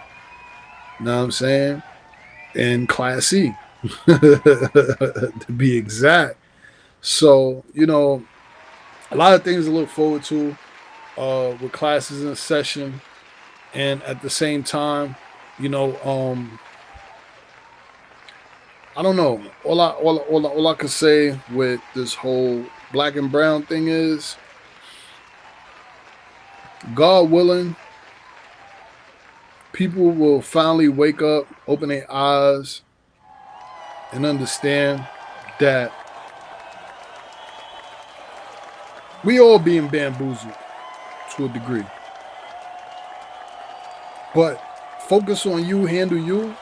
you know what I'm saying, and Classy to be exact. So a lot of things to look forward to with classes in session, and at the same time, I don't know. All I could say with this whole black and brown thing is, God willing, people will finally wake up, open their eyes, and understand that we all being bamboozled to a degree. But focus on you, handle you.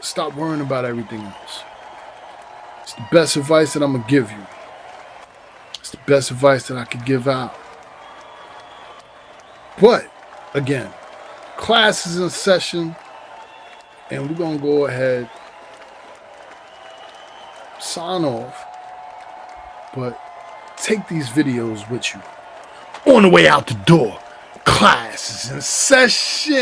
Stop worrying about everything else. It's the best advice that I'm going to give you. It's the best advice that I could give out. But, again, class is in session, and we're going to go ahead, sign off, but take these videos with you. On the way out the door, class is in session.